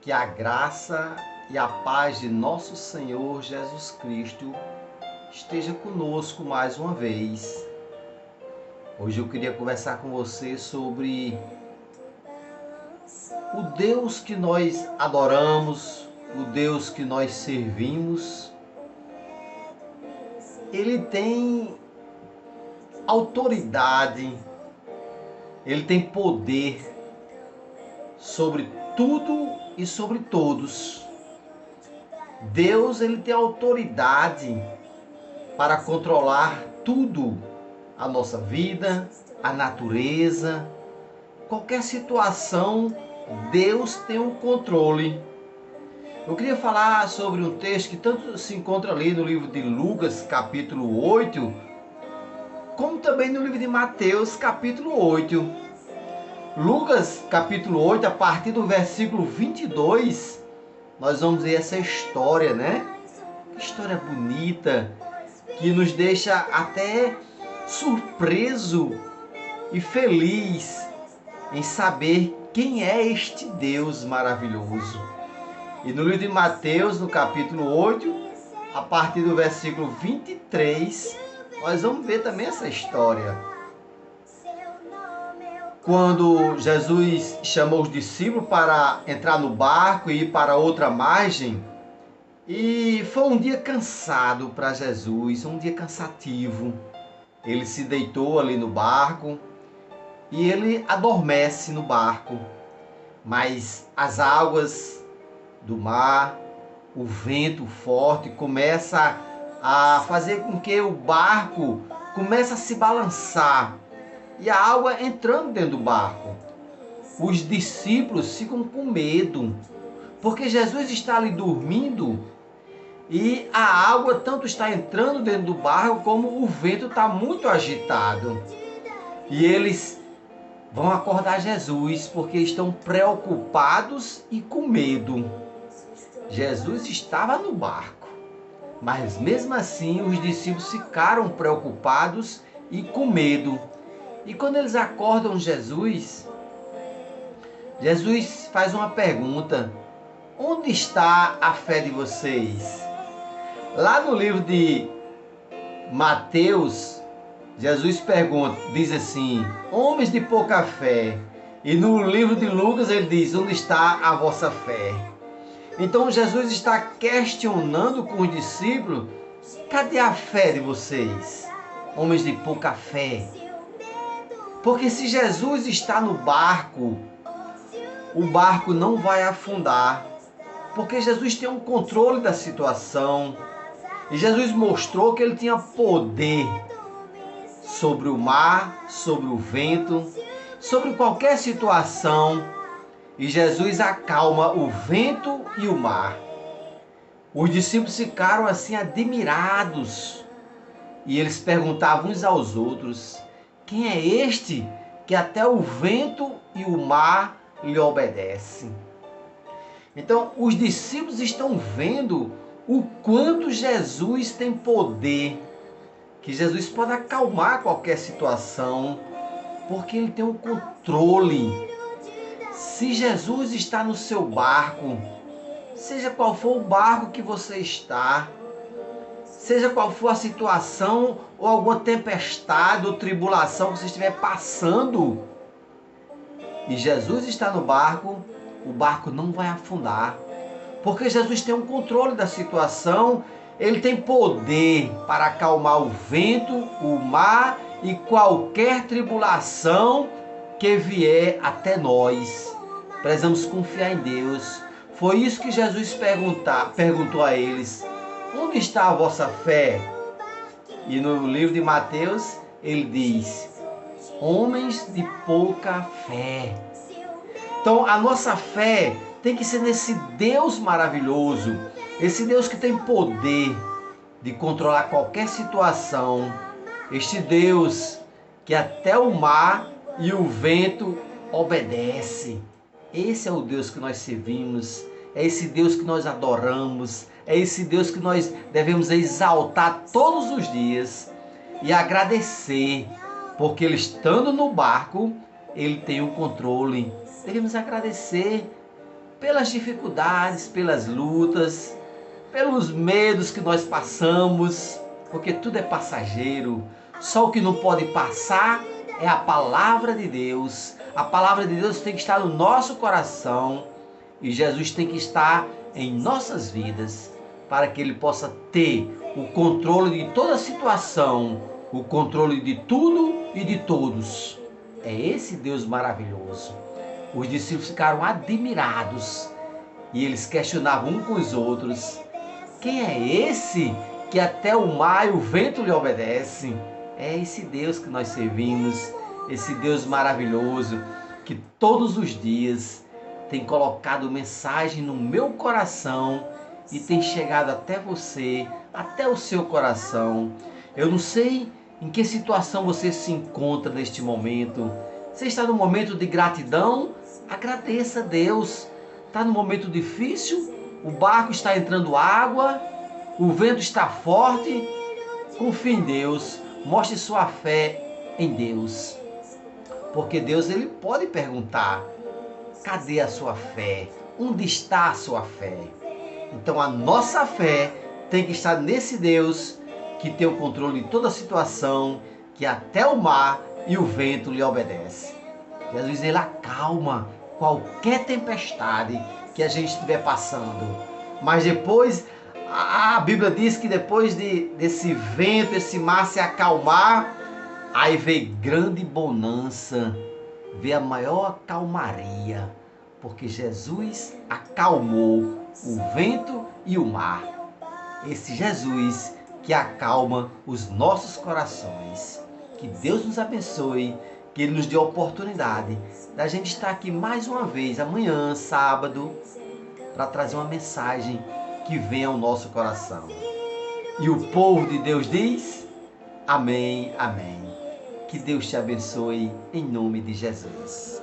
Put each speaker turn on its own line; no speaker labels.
Que a graça e a paz de nosso Senhor Jesus Cristo esteja conosco mais uma vez. Hoje eu queria conversar com você sobre o Deus que nós adoramos, o Deus que nós servimos. Ele tem autoridade, ele tem poder sobre tudo e sobre todos. Deus, ele tem autoridade para controlar tudo, a nossa vida, a natureza, qualquer situação, Deus tem o controle. Eu queria falar sobre um texto que tanto se encontra ali no livro de Lucas, capítulo 8, como também no livro de Mateus, capítulo 8. Lucas, capítulo 8, a partir do versículo 22, nós vamos ver essa história, né? Que história bonita, que nos deixa até surpreso e feliz em saber quem é este Deus maravilhoso. E no livro de Mateus, no capítulo 8, a partir do versículo 23, nós vamos ver também essa história. Quando Jesus chamou os discípulos para entrar no barco e ir para outra margem, e foi um dia cansado para Jesus, um dia cansativo. Ele se deitou ali no barco e ele adormece no barco. Mas as águas do mar, o vento forte começa a fazer com que o barco comece a se balançar e a água entrando dentro do barco. Os discípulos ficam com medo, porque Jesus está ali dormindo e a água tanto está entrando dentro do barco como o vento está muito agitado. E eles vão acordar Jesus porque estão preocupados e com medo. Jesus estava no barco, mas mesmo assim os discípulos ficaram preocupados e com medo. E quando eles acordam Jesus, Jesus faz uma pergunta: onde está a fé de vocês? Lá no livro de Mateus, Jesus pergunta, diz assim: homens de pouca fé. E no livro de Lucas ele diz: onde está a vossa fé? Então Jesus está questionando com os discípulos: cadê a fé de vocês? Homens de pouca fé. Porque se Jesus está no barco, o barco não vai afundar. Porque Jesus tem um controle da situação. E Jesus mostrou que ele tinha poder sobre o mar, sobre o vento, sobre qualquer situação. E Jesus acalma o vento e o mar. Os discípulos ficaram assim admirados. E eles perguntavam uns aos outros: quem é este que até o vento e o mar lhe obedecem? Então, os discípulos estão vendo o quanto Jesus tem poder, que Jesus pode acalmar qualquer situação, porque ele tem o controle. Se Jesus está no seu barco, seja qual for o barco que você está, seja qual for a situação ou alguma tempestade ou tribulação que você estiver passando, e Jesus está no barco, o barco não vai afundar. Porque Jesus tem um controle da situação, ele tem poder para acalmar o vento, o mar e qualquer tribulação que vier até nós. Precisamos confiar em Deus. Foi isso que Jesus perguntou a eles: onde está a vossa fé? E no livro de Mateus ele diz: homens de pouca fé. Então a nossa fé tem que ser nesse Deus maravilhoso, esse Deus que tem poder de controlar qualquer situação, este Deus que até o mar e o vento obedece. Esse é o Deus que nós servimos, é esse Deus que nós adoramos, é esse Deus que nós devemos exaltar todos os dias e agradecer, porque Ele estando no barco, Ele tem o controle. Devemos agradecer pelas dificuldades, pelas lutas, pelos medos que nós passamos, porque tudo é passageiro. Só o que não pode passar é a palavra de Deus. A palavra de Deus tem que estar no nosso coração e Jesus tem que estar em nossas vidas para que Ele possa ter o controle de toda a situação, o controle de tudo e de todos. É esse Deus maravilhoso. Os discípulos ficaram admirados e eles questionavam uns com os outros: quem é esse que até o mar e o vento lhe obedecem? É esse Deus que nós servimos, esse Deus maravilhoso que todos os dias tem colocado mensagem no meu coração e tem chegado até você, até o seu coração. Eu não sei em que situação você se encontra neste momento. Você está no momento de gratidão? Agradeça a Deus. Está no momento difícil? O barco está entrando água? O vento está forte? Confie em Deus. Mostre sua fé em Deus. Porque Deus, Ele pode perguntar: cadê a sua fé? Onde está a sua fé? Então a nossa fé tem que estar nesse Deus que tem o controle de toda a situação, que até o mar e o vento lhe obedecem. Jesus, Ele acalma qualquer tempestade que a gente estiver passando. Mas depois, a Bíblia diz que depois desse vento, esse mar se acalmar, aí vem grande bonança, vem a maior calmaria, porque Jesus acalmou o vento e o mar. Esse Jesus que acalma os nossos corações. Que Deus nos abençoe, que Ele nos dê a oportunidade da gente estar aqui mais uma vez, amanhã, sábado, para trazer uma mensagem que venha ao nosso coração. E o povo de Deus diz: amém, amém. Que Deus te abençoe em nome de Jesus.